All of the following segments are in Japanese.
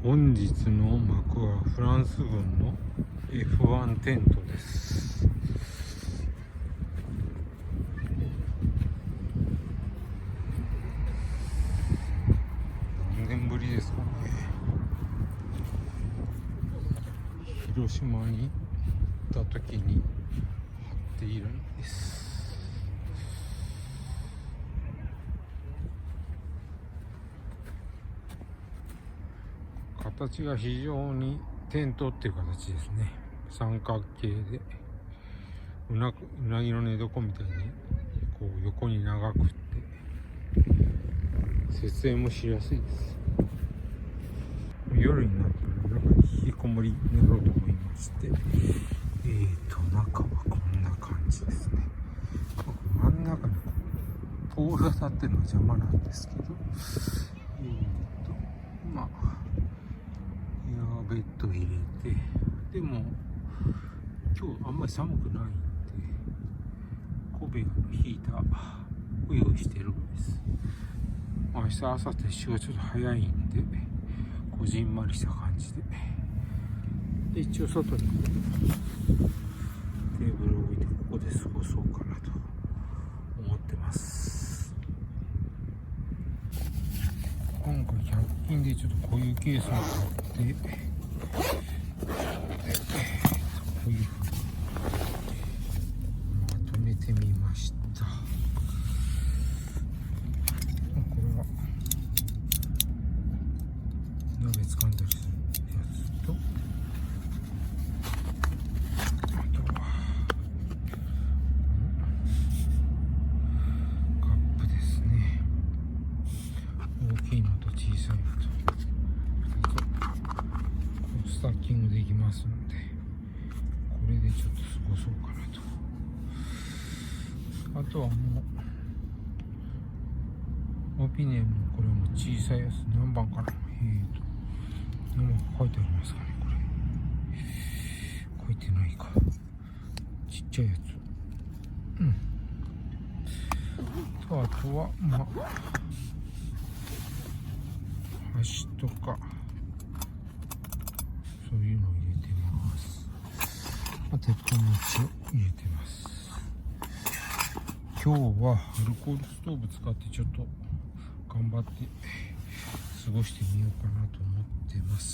本日の幕はフランス軍の F1 テントです。何年ぶりですかね。広島に行った時に貼っているんです。形が非常にテントっていう形ですね。三角形でうなぎの寝床みたいにこう横に長くって設営もしやすいです。夜になったら中に引きこもり寝ろうと思いまして、中はこんな感じですね。真ん中にポールが立ってるのは邪魔なんですけど、まあベッド入れて、でも今日あんまり寒くないんでコベアのヒーターを用意してるんです。明日明後日仕事ちょっと早いんでこじんまりした感じで、一応外にテーブルを置いてここで過ごそうかなと思ってます。今回100均でちょっとこういうケースを買ってこういうふうにまとめてみました。これは鍋掴んだりするやつと、あとはカップですね。大きいのと小さいのとスタッキングできますので、これでちょっと過ごそうかなと。あとはもうオピニオンのこれも小さいやつ、何番かな、何番か書いてありますかね。これ書いてないか、ちっちゃいやつ。あとはまあ箸とかそういうのを入れてます。鉄板餅を入れてます。今日はアルコールストーブ使ってちょっと頑張って過ごしてみようかなと思ってます。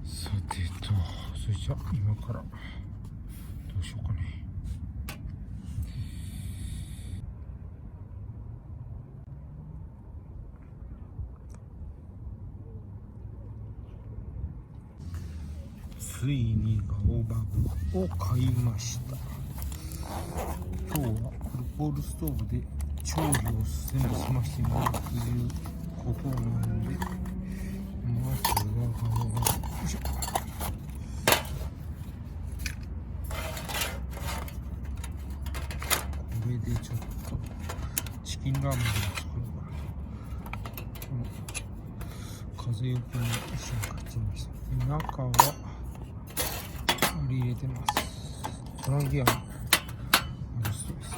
さてと、それじゃあ今からどうしようかね。ついにガオバブを買いました。今日はアルコールストーブで調理を全部済ましてみようということなので、まずはガオバブ、よいしょ。これでちょっとチキンラーメンを作ろうかなと。風よけに一緒に買ってみました。中は入れてます。フランギアのある人ですね。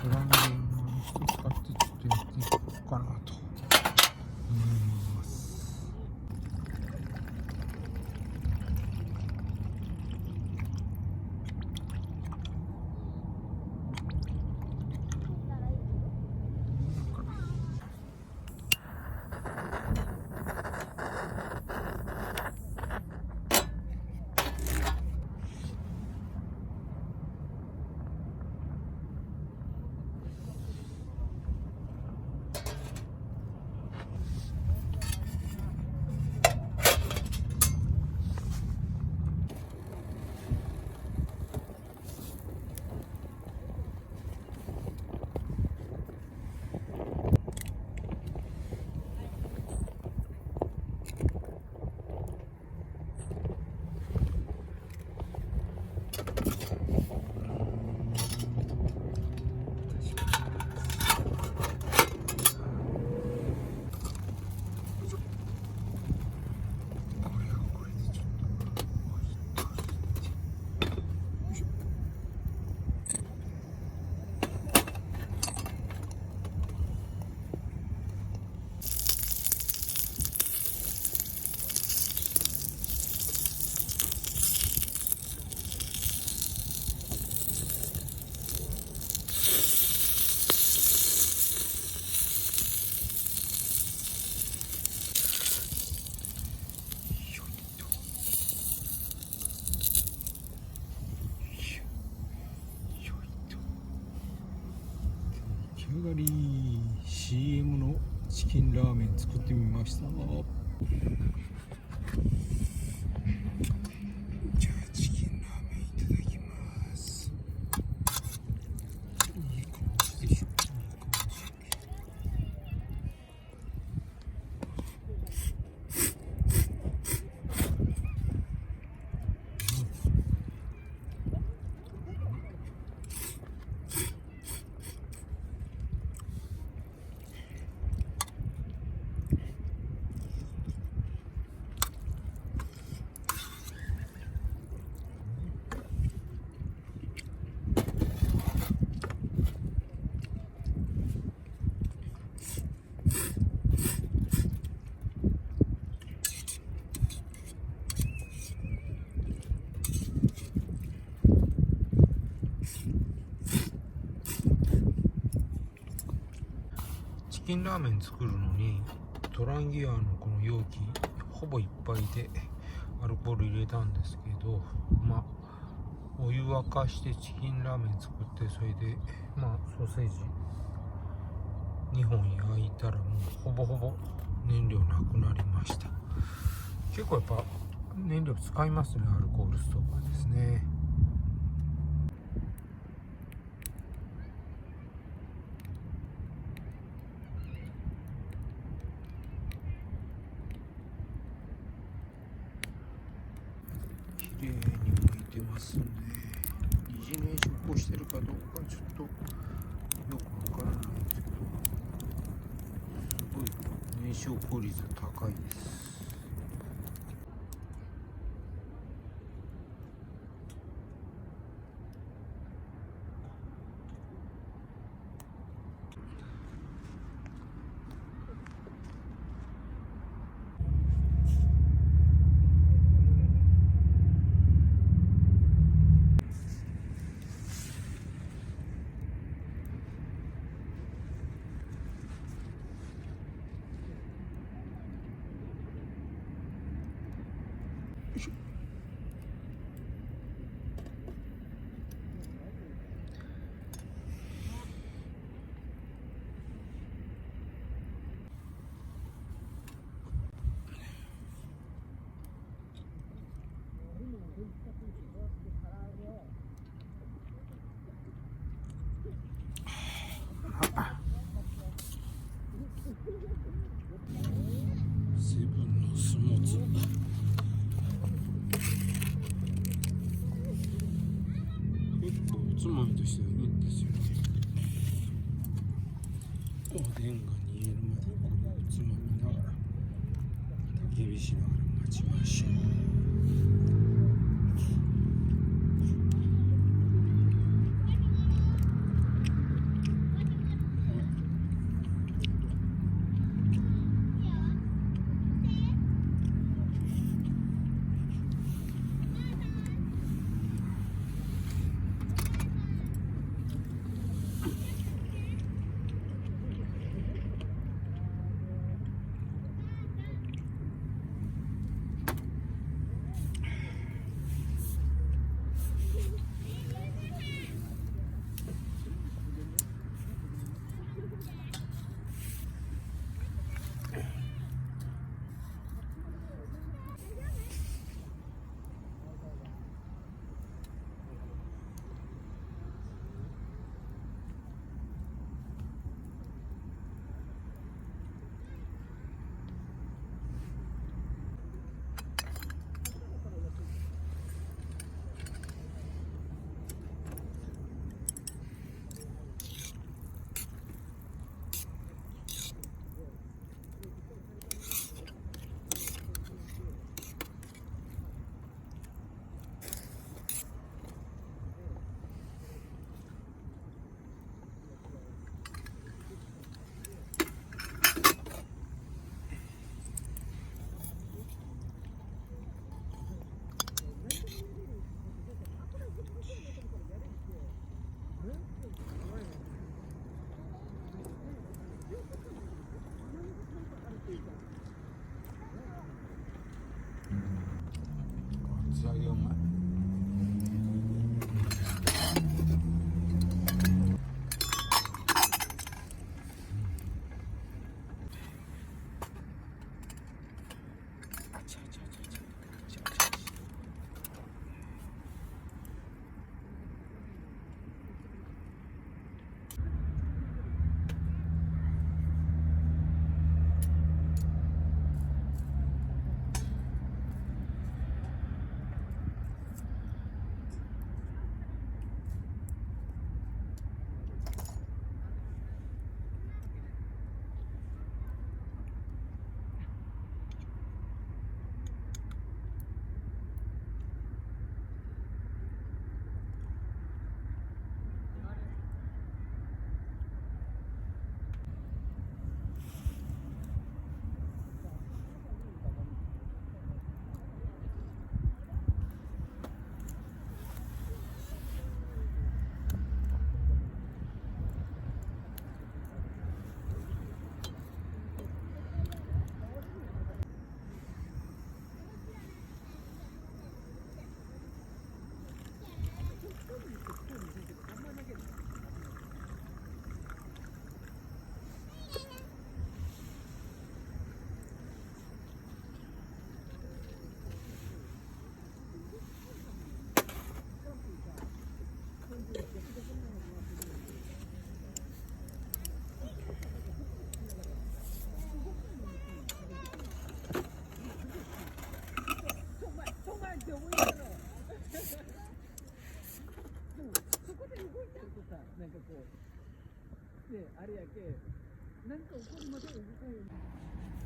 フランギアのある人使ってちょっとやっていこうかなと思います。じゃあチキンラーメンいただきます。いい感じでしょ。いい感じ。チキンラーメン作るのにトランギアのこの容器ほぼいっぱいでアルコール入れたんですけど、お湯沸かしてチキンラーメン作って、それでソーセージ2本焼いたらもうほぼほぼ燃料なくなりました。結構やっぱ燃料使いますね、アルコールストーブはですね。綺麗に向いてますね。二次燃焼をしてるかどうかちょっとよくわからないんですけど、すごい燃焼効率高いです。セブンのスモーツ結構おつまみとしてはいいんですよね。おでんが煮えるまでこれをつまみながら焚き火しながら待ちましょう。なんかこうであれやけなんか怒るまで動かんように。